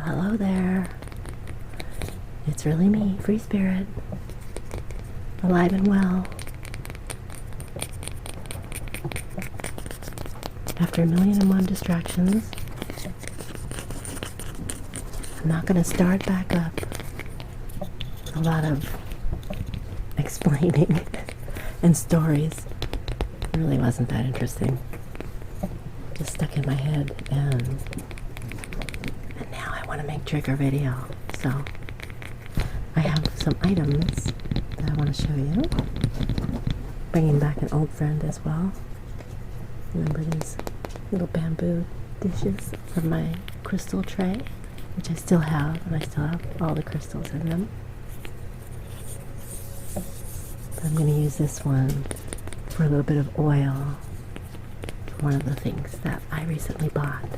Hello there. It's really me, Free Spirit. Alive and well. After 1,000,001 distractions, I'm not going to start back up. A lot of explaining and stories. It really wasn't that interesting. Just stuck in my head, and now I want to make trigger video. So I have some items that I want to show you. Bringing back an old friend as well. Remember these little bamboo dishes from my crystal tray, which I still have, and I still have all the crystals in them. But I'm going to use this one for a little bit of oil. One of the things that I recently bought.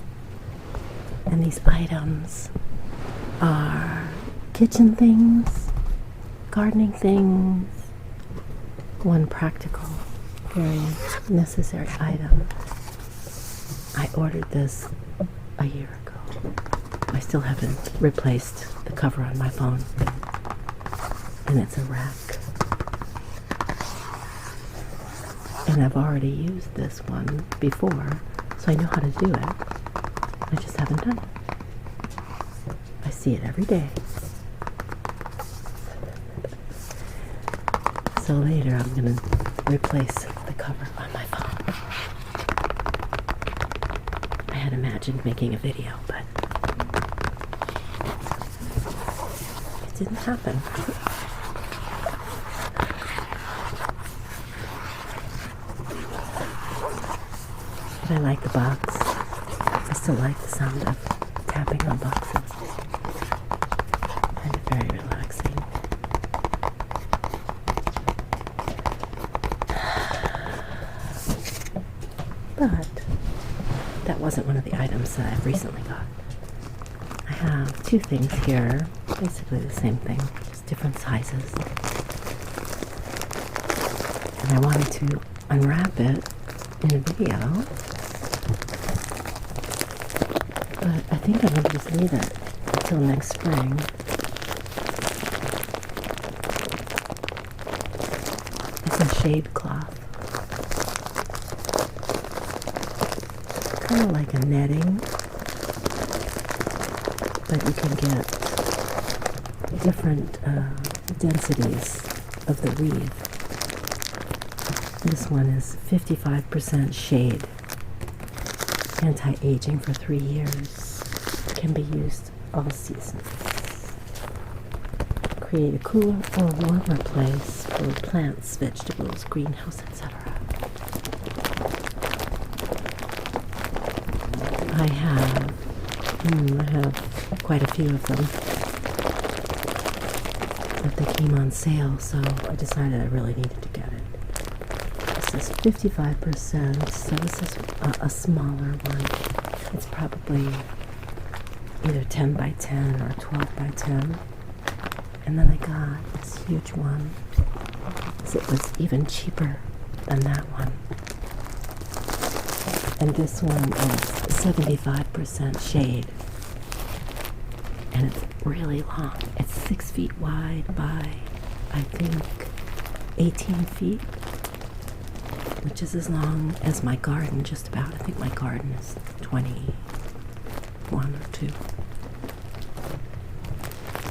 And these items are kitchen things, gardening things, one practical, very necessary item. I ordered this a year ago. I still haven't replaced the cover on my phone. And it's a rack. And I've already used this one before, so I know how to do it. I just haven't done it. I see it every day. So later I'm going to replace the cover on my phone. I had imagined making a video, but it didn't happen. But I like the box. I still like the sound of tapping on boxes. And very relaxing. But that wasn't one of the items that I've recently got. I have two things here, basically the same thing, just different sizes. And I wanted to unwrap it in a video. But I think I'm going to just leave it until next spring. It's a shade cloth. Kind of like a netting, but you can get different densities of the weave. This one is 55% shade. Anti-aging for 3 years. Can be used all seasons. Create a cooler or warmer place for plants, vegetables, greenhouse, etc. I have quite a few of them. But they came on sale, so I decided I really needed to get it. This is 55%, so this is a smaller one. It's probably either 10 by 10 or 12 by 10. And then I got this huge one. It was even cheaper than that one. And this one is 75% shade. And it's really long. It's 6 feet wide by, I think, 18 feet. Which is as long as my garden, just about. I think my garden is 21 or 2.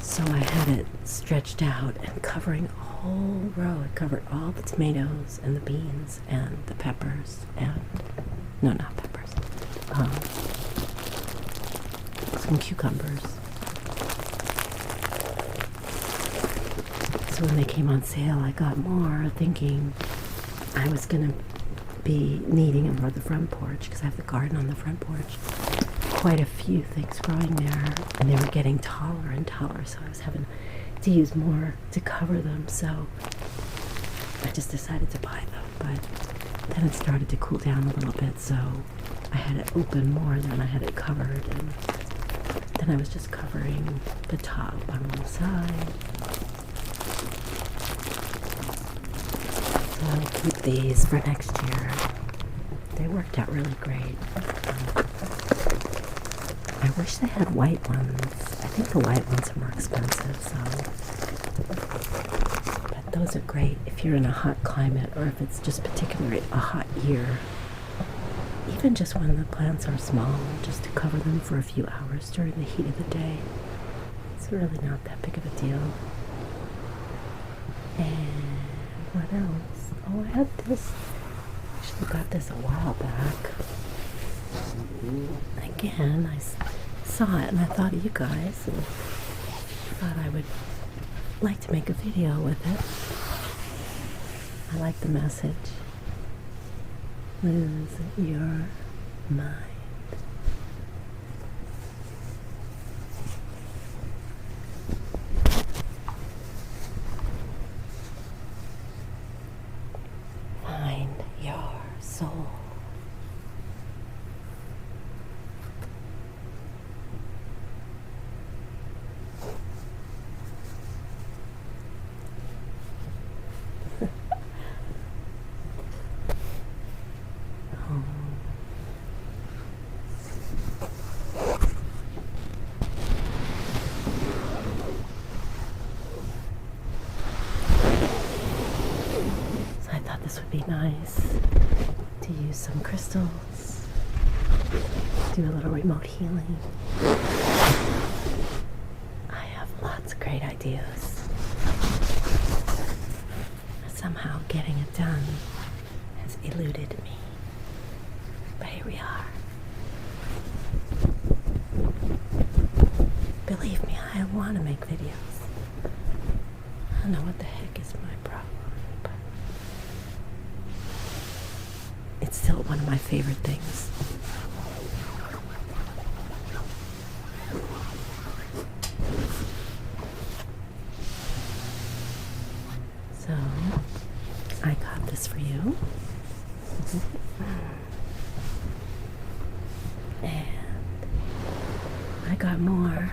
So I had it stretched out and covering a whole row. It covered all the tomatoes and the beans and the peppers and, no, not peppers, some cucumbers. So when they came on sale, I got more, thinking I was going to be needing them for the front porch, because I have the garden on the front porch. Quite a few things growing there, and they were getting taller and taller, so I was having to use more to cover them, so I just decided to buy them. But then it started to cool down a little bit, so I had it open more than I had it covered, and then I was just covering the top on one side. So I'll keep these for next year. They worked out really great. I wish they had white ones. I think the white ones are more expensive, so. But those are great if you're in a hot climate or if it's just particularly a hot year. Even just when the plants are small, just to cover them for a few hours during the heat of the day. It's really not that big of a deal. And what else? Oh, I had this. Actually got this a while back. Again, I saw it and I thought of you guys and thought I would like to make a video with it. I like the message. Lose your mind. Find your soul. This would be nice to use some crystals, do a little remote healing. I have lots of great ideas. Somehow getting it done has eluded me. But here we are. Believe me, I want to make videos. I don't know what the heck is my problem. It's still one of my favorite things. So, I got this for you. And I got more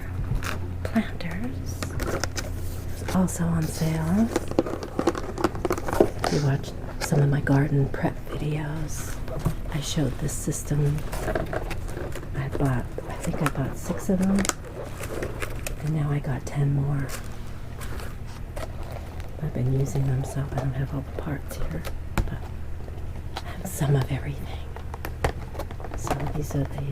planters. It's also on sale. If you watched some of my garden prep videos, I showed this system. I think I bought 6 of them, and now I got 10 more. I've been using them, so I don't have all the parts here, but I have some of everything. So these are the,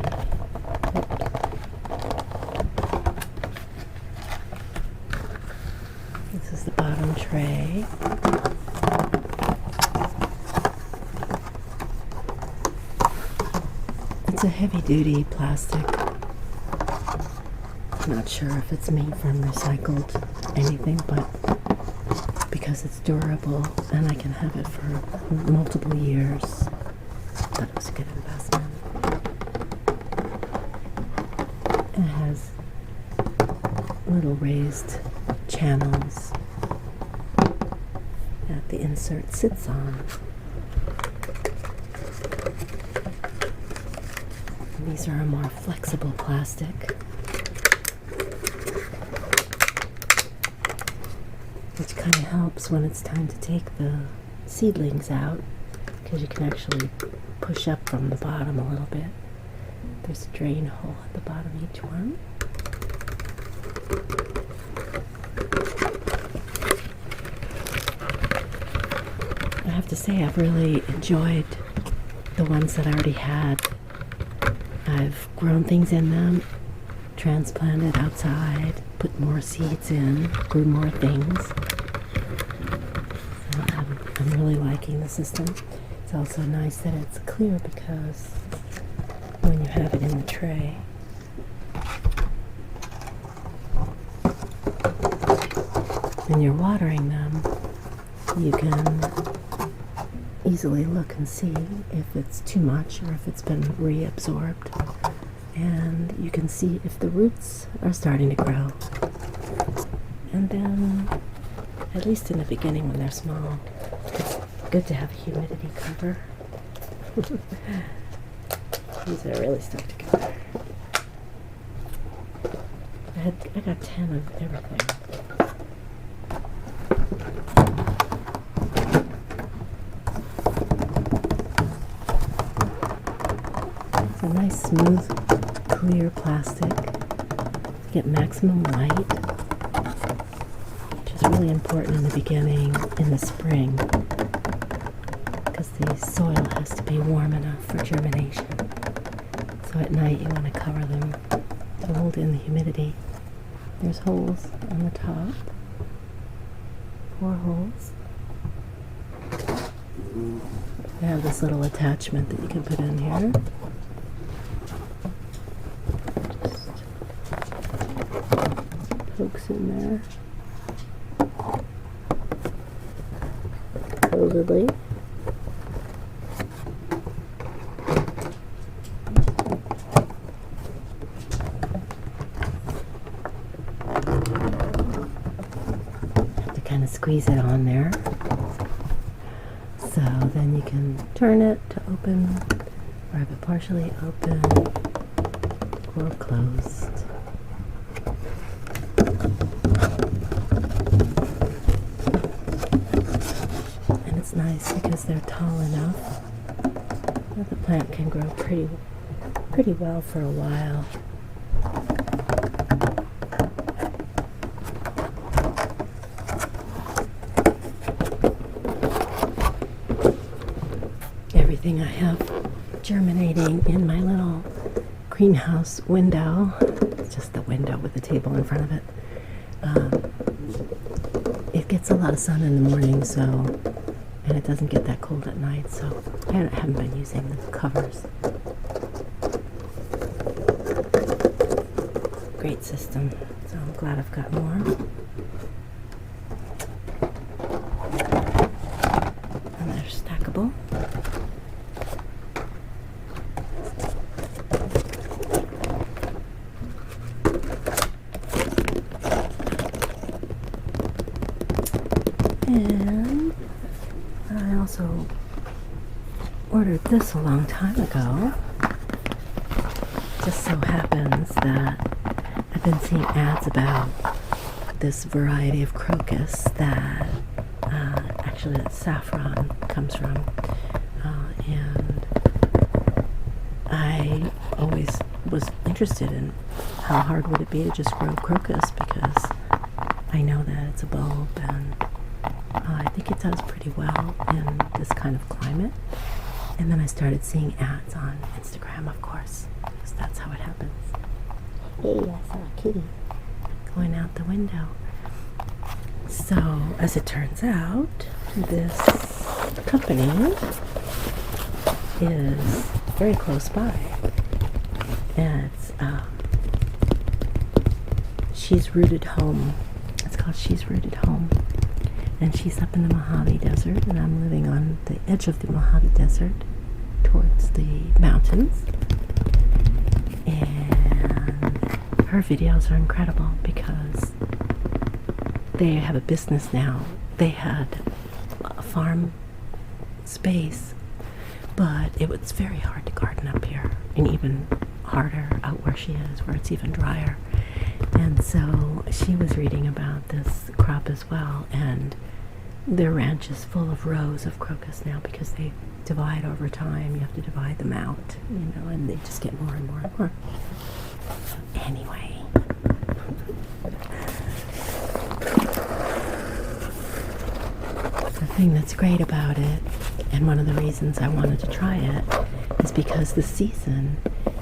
this is the bottom tray. It's a heavy-duty plastic. I'm not sure if it's made from recycled anything, but because it's durable and I can have it for multiple years, I thought it was a good investment. It has little raised channels that the insert sits on. These are a more flexible plastic, which kind of helps when it's time to take the seedlings out, because you can actually push up from the bottom a little bit. There's a drain hole at the bottom of each one. I have to say I've really enjoyed the ones that I already had. I've grown things in them, transplanted outside, put more seeds in, grew more things. So I'm really liking the system. It's also nice that it's clear, because when you have it in the tray, and you're watering them, you can easily look and see if it's too much or if it's been reabsorbed, and you can see if the roots are starting to grow. And then, at least in the beginning when they're small, it's good to have a humidity cover. These are really stuck together. I got 10 of everything. It's a nice smooth clear plastic to get maximum light, which is really important in the beginning, in the spring, because the soil has to be warm enough for germination. So at night you want to cover them to hold in the humidity. There's holes on the top, 4 holes. I have this little attachment that you can put in here. Just pokes in there. Supposedly. Have to kind of squeeze it on there. So then you can turn it to open, or have it partially open or closed. And it's nice because they're tall enough that the plant can grow pretty well for a while. Everything I have germinating in my little greenhouse window, it's just the window with the table in front of it. It gets a lot of sun in the morning, and it doesn't get that cold at night, so I haven't been using the covers. Great system, so I'm glad I've got more. And they're stackable. And I also ordered this a long time ago. Just so happens that I've been seeing ads about this variety of crocus that actually that saffron comes from. And I always was interested in how hard would it be to just grow crocus, because I know that it's a bulb, and I think it does pretty well in this kind of climate. And then I started seeing ads on Instagram, of course, because that's how it happens. Hey, I saw a kitty going out the window. So, as it turns out, this company is very close by. And it's She's Rooted Home. It's called She's Rooted Home. And she's up in the Mojave Desert, and I'm living on the edge of the Mojave Desert towards the mountains. And her videos are incredible because they have a business now. They had a farm space, but it was very hard to garden up here, and even harder out where she is, where it's even drier. And so she was reading about this crop as well, and their ranch is full of rows of crocus now because they divide over time. You have to divide them out, and they just get more and more and more. So anyway, the thing that's great about it, and one of the reasons I wanted to try it, is because the season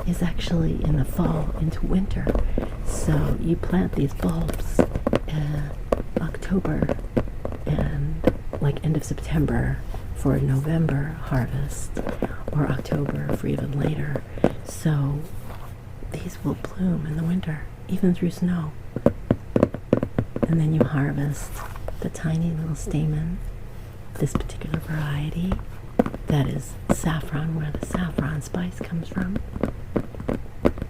is actually in the fall into winter. So you plant these bulbs October and like end of September for a November harvest, or October for even later. So these will bloom in the winter, even through snow. And then you harvest the tiny little stamen, this particular variety, that is saffron, where the saffron spice comes from.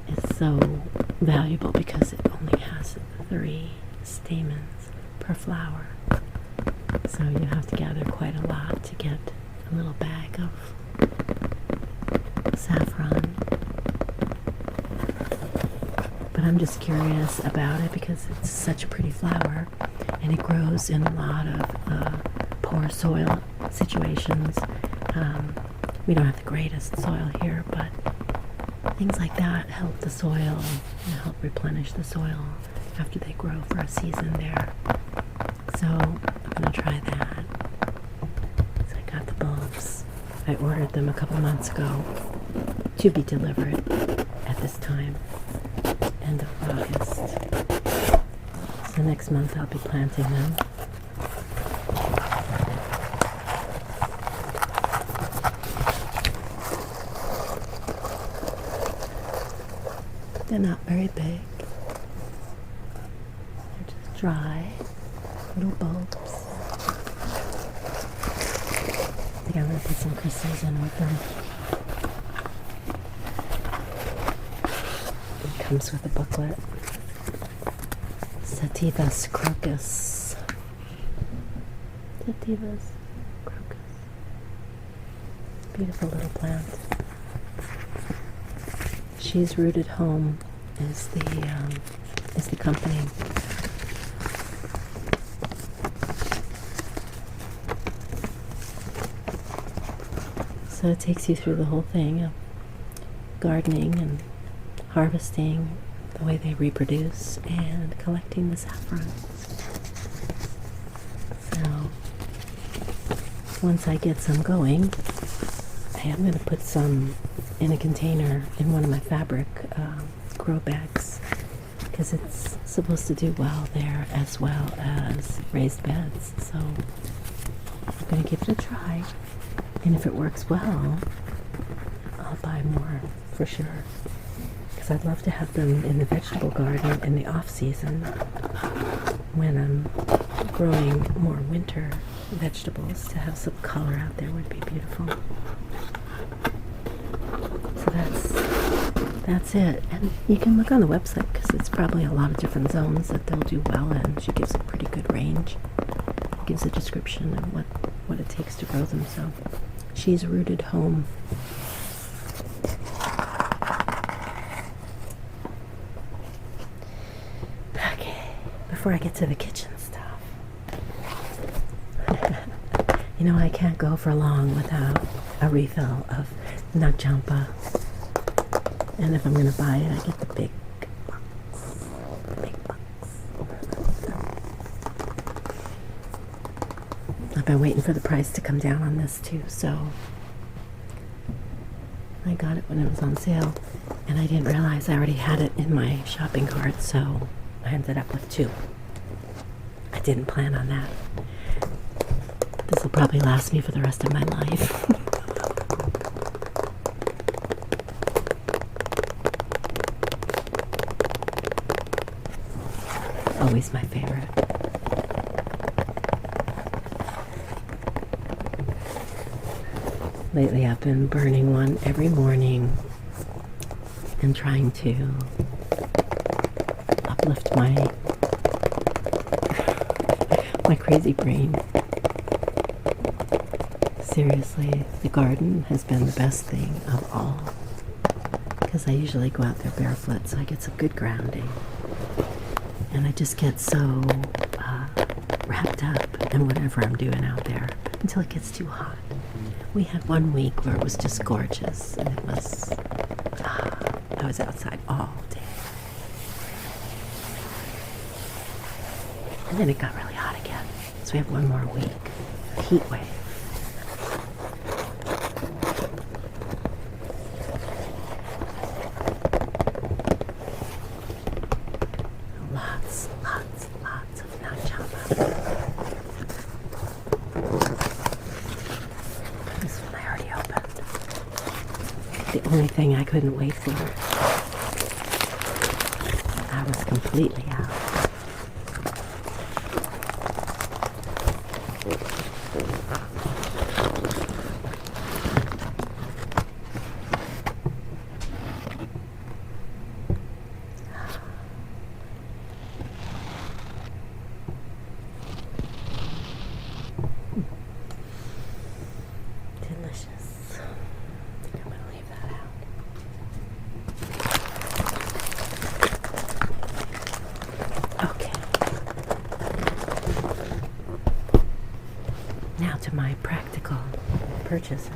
It's so valuable because it only has 3 stamens per flower. So you have to gather quite a lot to get a little bag of saffron. But I'm just curious about it because it's such a pretty flower, and it grows in a lot of poor soil situations. We don't have the greatest soil here, but things like that help the soil and help replenish the soil after they grow for a season there. So I'm going to try that. So I got the bulbs. I ordered them a couple months ago to be delivered at this time, end of August. So next month I'll be planting them. They're not very big. They're just dry little bulbs. I think I'm going to put some crystals in with them. It comes with a booklet. Sativas crocus. Sativas crocus. Beautiful little plant. She's Rooted Home is the company. So it takes you through the whole thing of gardening and harvesting, the way they reproduce, and collecting the saffron. So once I get some going, I am going to put some in a container in one of my fabric grow bags, because it's supposed to do well there as well as raised beds. So I'm going to give it a try, and if it works well, I'll buy more for sure, because I'd love to have them in the vegetable garden in the off season when I'm growing more winter vegetables. To have some color out there would be beautiful. That's it. And you can look on the website, because it's probably a lot of different zones that they'll do well in. She gives a pretty good range. Gives a description of what it takes to grow them. So She's Rooted Home. Okay, before I get to the kitchen stuff. You know, I can't go for long without a refill of Nagchampa. And if I'm going to buy it, I get the big box. The big box. I've been waiting for the price to come down on this too, so I got it when it was on sale, and I didn't realize I already had it in my shopping cart, so I ended up with 2. I didn't plan on that. This will probably last me for the rest of my life. Always my favorite. Lately I've been burning one every morning and trying to uplift my crazy brain. Seriously, the garden has been the best thing of all, because I usually go out there barefoot, so I get some good grounding. And I just get so wrapped up in whatever I'm doing out there until it gets too hot. We had one week where it was just gorgeous, and it was, I was outside all day. And then it got really hot again. So we have one more week, a heat wave. Lots of Nagchampa. This one I already opened. The only thing I couldn't wait for. I was completely out. Delicious. I think I'm going to leave that out. Okay. Now to my practical purchases.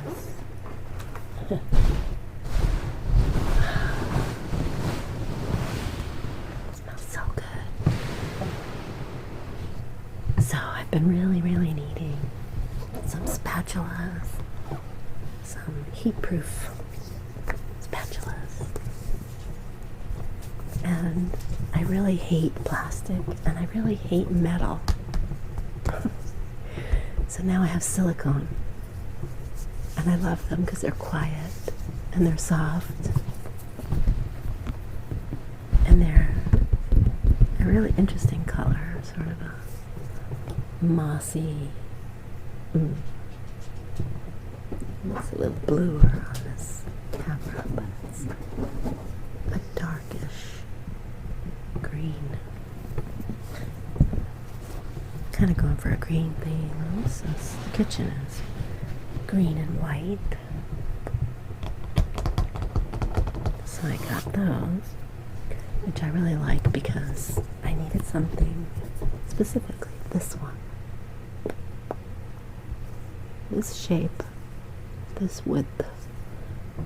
been really needing some spatulas, some heat-proof spatulas. And I really hate plastic, and I really hate metal. So now I have silicone, and I love them because they're quiet, and they're soft, and they're a really interesting color, sort of a mossy, it's a little bluer on this camera, but it's a darkish green. Kind of going for a green theme. This kitchen is green and white. So I got those, which I really like because I needed something, specifically this one. This shape, this width,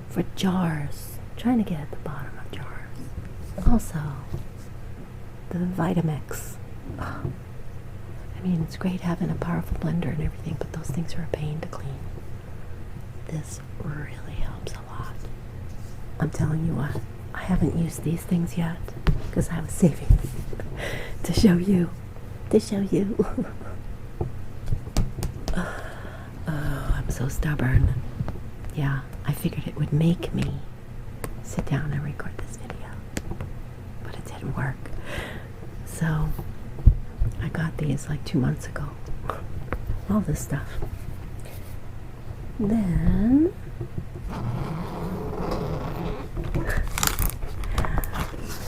for jars. I'm trying to get at the bottom of jars. Also, the Vitamix. I mean, it's great having a powerful blender and everything, but those things are a pain to clean. This really helps a lot. I'm telling you what, I haven't used these things yet because I was saving to show you. Oh, I'm so stubborn. Yeah, I figured it would make me sit down and record this video, but it didn't work. So I got these like 2 months ago. All this stuff. Then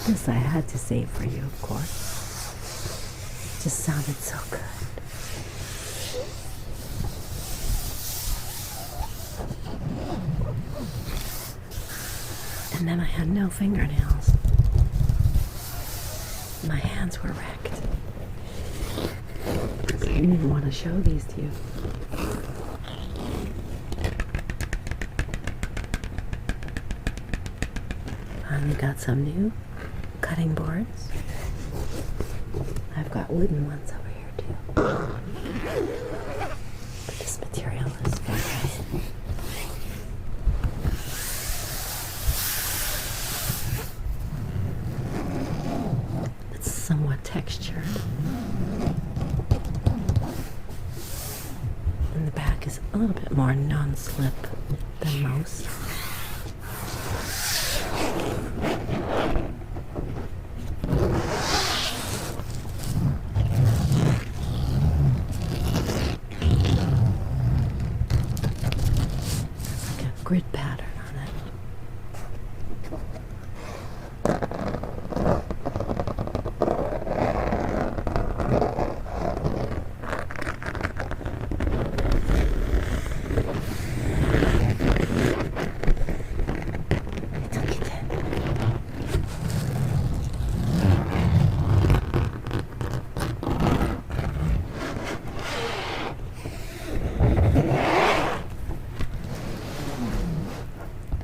this I had to save for you, of course. It just sounded so good. And then I had no fingernails. My hands were wrecked. I didn't even want to show these to you. Finally got some new cutting boards. I've got wooden ones over here too. But this material is fantastic. It's somewhat textured. And the back is a little bit more non-slip than most. Grid pattern on it. Little kitten.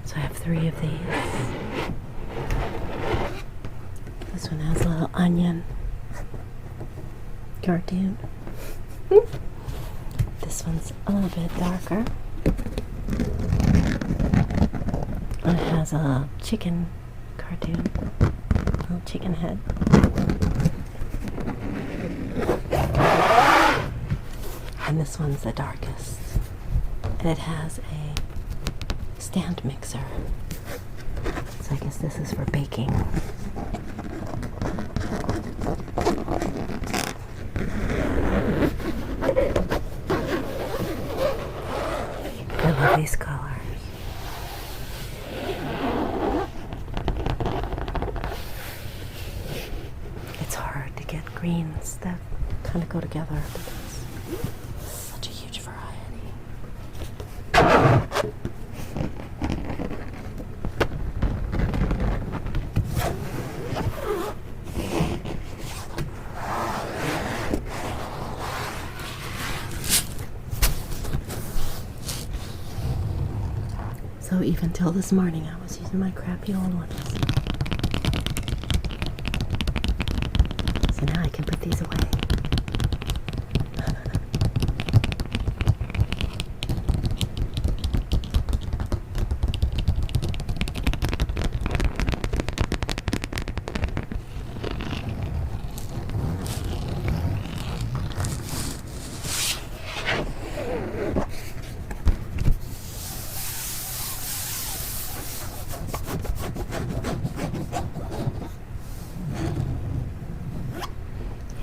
So I have 3 of these. This one has a little onion cartoon. This one's a little bit darker. And it has a chicken cartoon, a little chicken head. And this one's the darkest. And it has a stand mixer. So I guess this is for baking. I love these colors. It's hard to get greens that kind of go together because it's such a huge variety. So even till this morning, I was using my crappy old ones. So now I can put these away.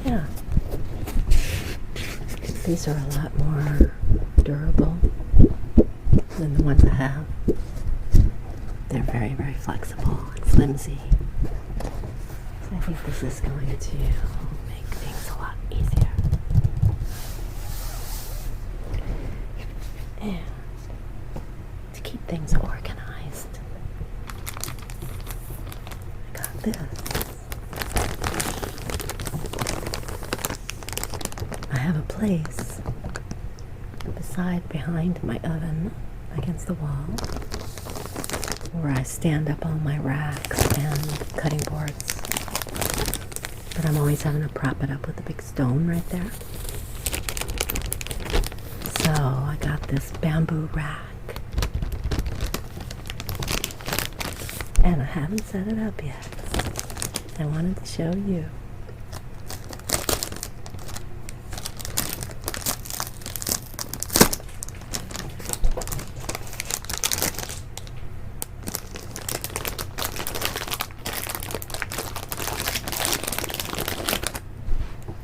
Yeah, these are a lot more durable than the ones I have. They're very, very flexible and flimsy. So I think this is going to make things a lot easier. And to keep things organized, I got this. I have a place behind my oven against the wall where I stand up all my racks and cutting boards. But I'm always having to prop it up with a big stone right there. So I got this bamboo rack. And I haven't set it up yet. I wanted to show you.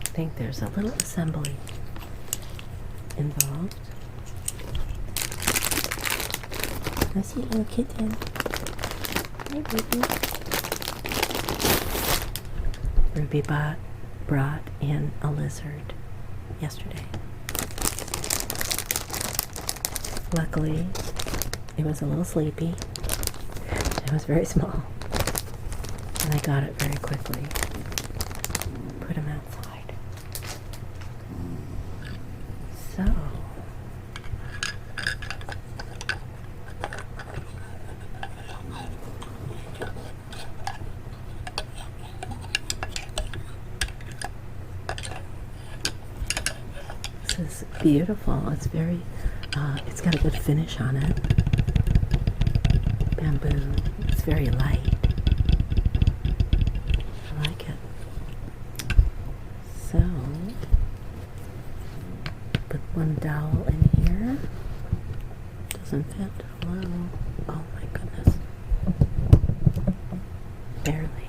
I think there's a little assembly involved. I see a little kitten. Hey, baby. Ruby brought in a lizard yesterday. Luckily, it was a little sleepy. It was very small. And I got it very quickly. Put him outside. So, this is beautiful. It's very, it's got a good finish on it. Bamboo. It's very light. I like it. So, put one dowel in here. Doesn't fit. Hello. Oh my goodness. Barely.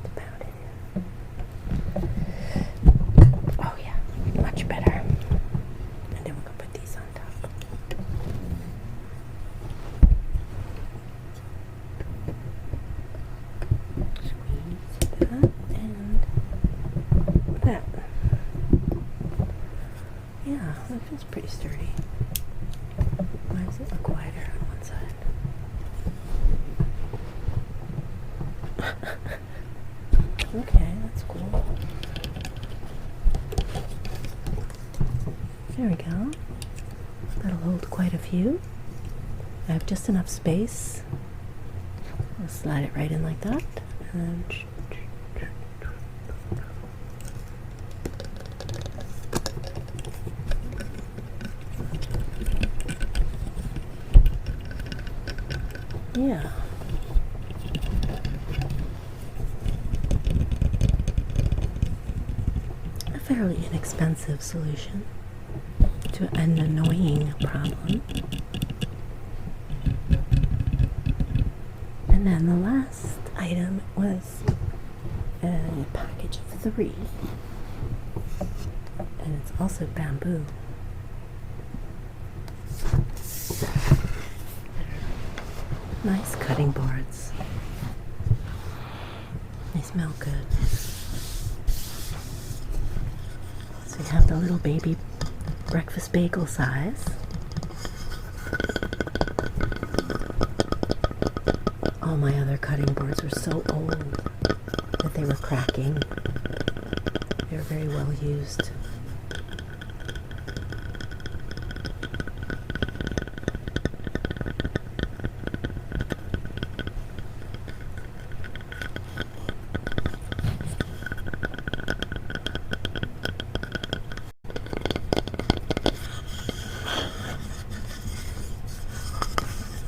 About it. Oh yeah, much better. And then we're gonna put these on top. Squeeze that and that. Yeah, that feels pretty sturdy. Why does it look wider on one side? Okay, that's cool. There we go. That'll hold quite a few. I have just enough space. I'll slide it right in like that. And yeah. A fairly inexpensive solution to an annoying problem. And then the last item was a package of 3. And it's also bamboo. Nice cutting boards. They smell good. So you have the little baby breakfast bagel size. All my other cutting boards were so old that they were cracking. They were very well used.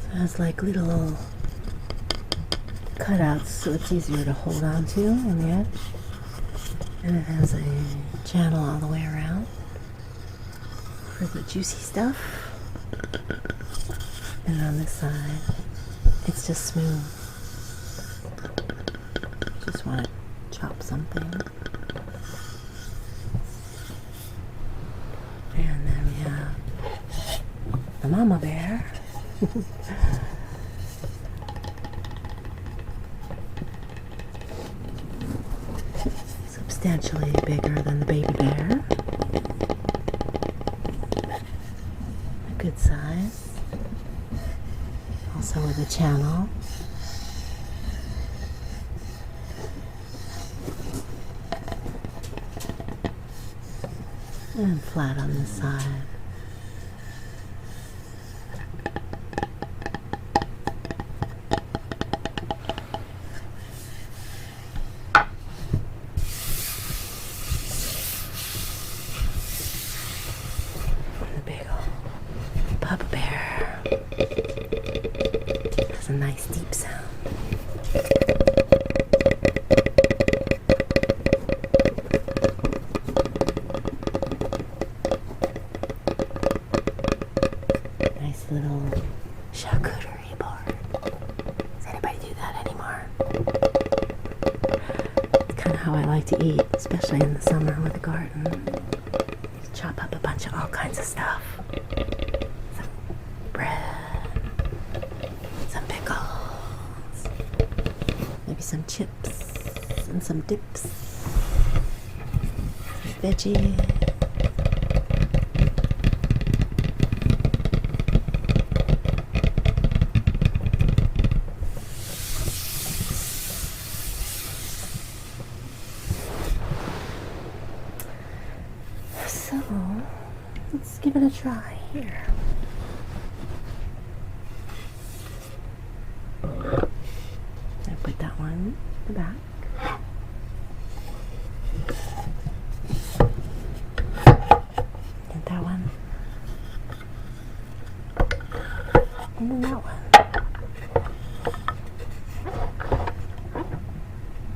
It has like little cutouts so it's easier to hold on to on the edge. And it has a channel all the way around for the juicy stuff. And on this side, it's just smooth. Just want it mama bear. Substantially bigger than the baby bear. A good size. Also with a channel. And flat on the side. And the big old Papa Bear has a nice deep sound. Little charcuterie board. Does anybody do that anymore? It's kind of how I like to eat, especially in the summer with the garden. Just chop up a bunch of all kinds of stuff. Some bread, some pickles, maybe some chips and some dips, some veggies. So, let's give it a try here. I put that one in the back. And that one. And then that one.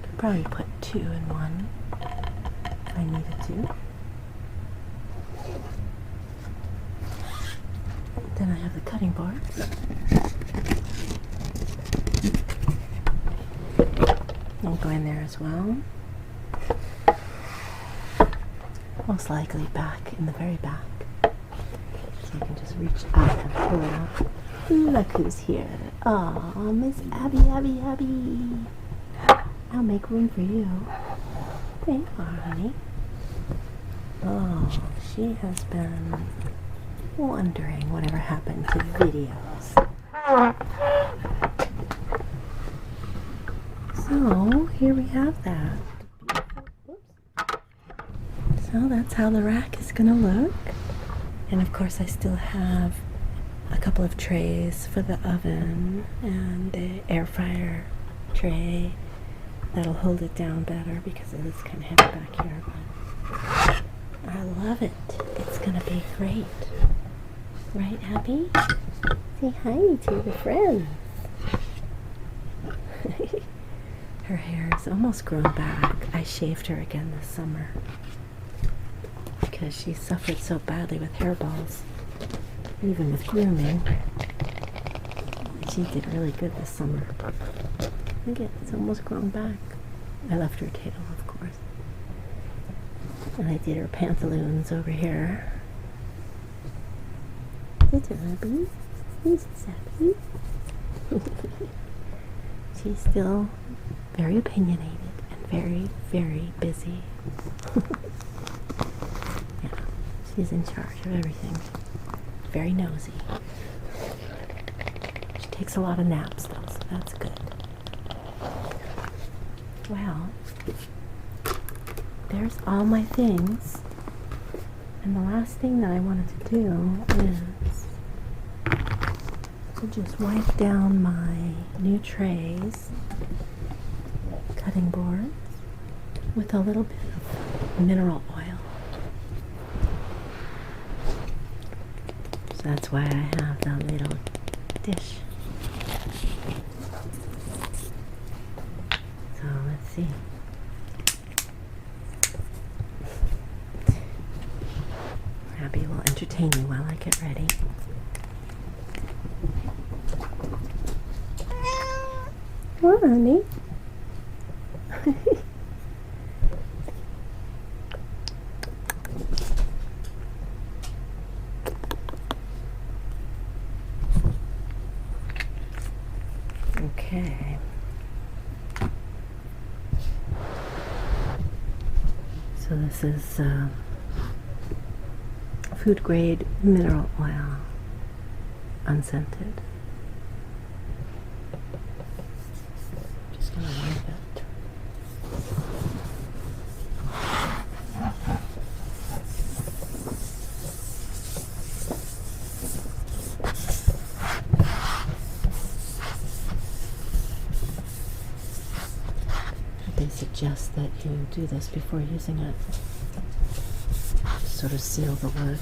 Could probably put two in one if I needed to. Then I have the cutting board. I'll go in there as well. Most likely back in the very back. So I can just reach out and pull it out. Look who's here. Oh, Miss Abby. I'll make room for you. There you are, honey. Oh, she has been wondering whatever happened to videos. So here we have that. So that's how the rack is gonna look. And of course I still have a couple of trays for the oven and the air fryer tray that'll hold it down better because it is kind of heavy back here. But I love it. It's gonna be great. Right, Abby? Say hi to the friends. Her hair is almost grown back. I shaved her again this summer because she suffered so badly with hairballs, even with grooming. She did really good this summer. Look at it's almost grown back. I left her tail, of course. And I did her pantaloons over here. It's Abby. He's Abby. She's still very opinionated and very, very busy. Yeah, she's in charge of everything. Very nosy. She takes a lot of naps though, so that's good. Well, there's all my things. And the last thing that I wanted to do is to just wipe down my new trays, cutting boards, with a little bit of mineral oil. So that's why I have that little dish. So let's see. Abby will entertain you while I get ready. What, honey? So this is food grade mineral oil, unscented. Just gonna wipe it. They suggest that you do this before using it. Just sort of seal the wood.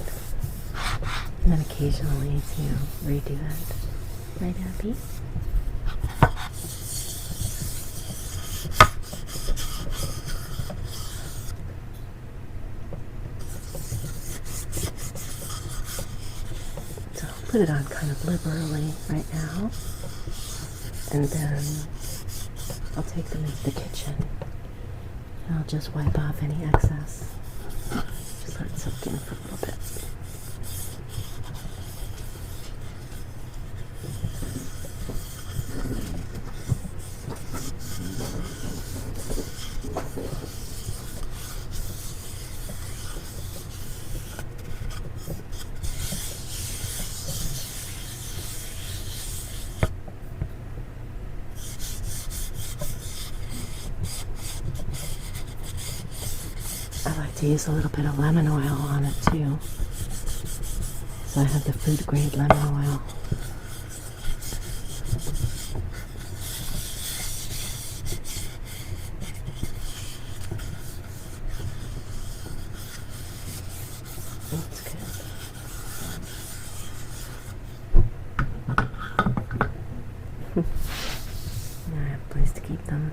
And then occasionally to redo it. Right, Abby? So I'll put it on kind of liberally right now. And then I'll take them into the kitchen. And I'll just wipe off any excess. Just let it soak in for a little bit. I like to use a little bit of lemon oil on it too. So I have the food grade lemon oil. That's good. Now I have a place to keep them.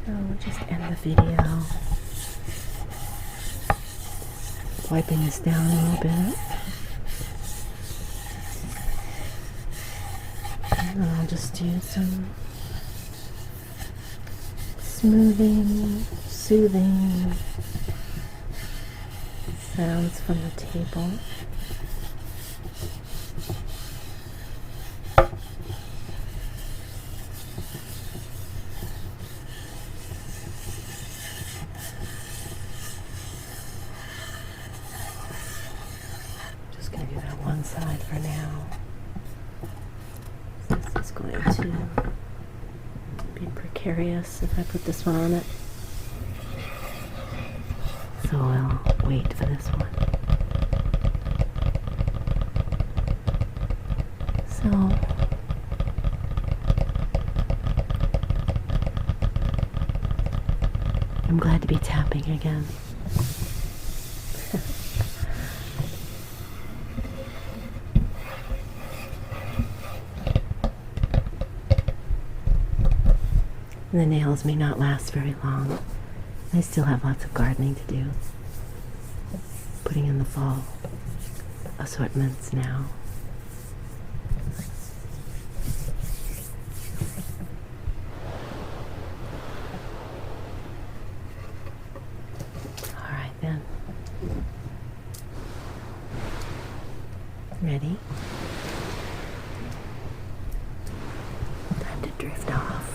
So we'll just end the video. Wiping this down a little bit. And then I'll just do some smoothing, soothing sounds from the table. Just going to do that one side for now. This is going to be precarious if I put this one on it. So I'll wait for this one. So I'm glad to be tapping again. The nails may not last very long. I still have lots of gardening to do. Putting in the fall assortments now. All right then. Ready? Time to drift off.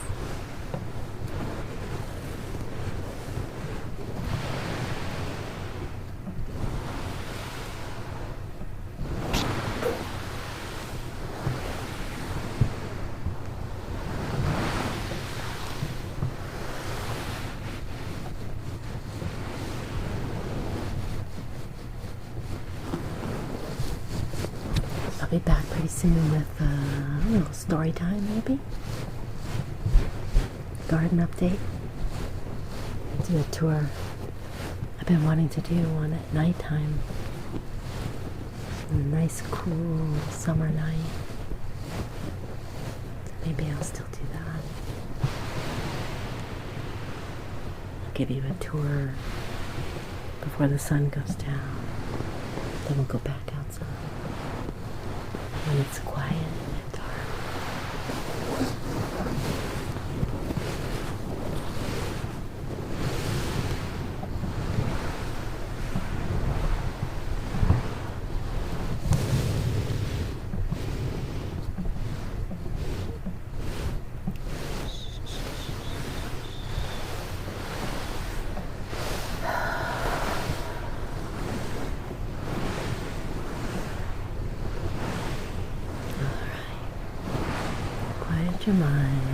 I'll be back pretty soon with a little story time, maybe. Garden update. Do a tour I've been wanting to do one at nighttime. A nice, cool summer night. Maybe I'll still do that. I'll give you a tour before the sun goes down. Then we'll go back outside. When it's quiet and dark. your mind.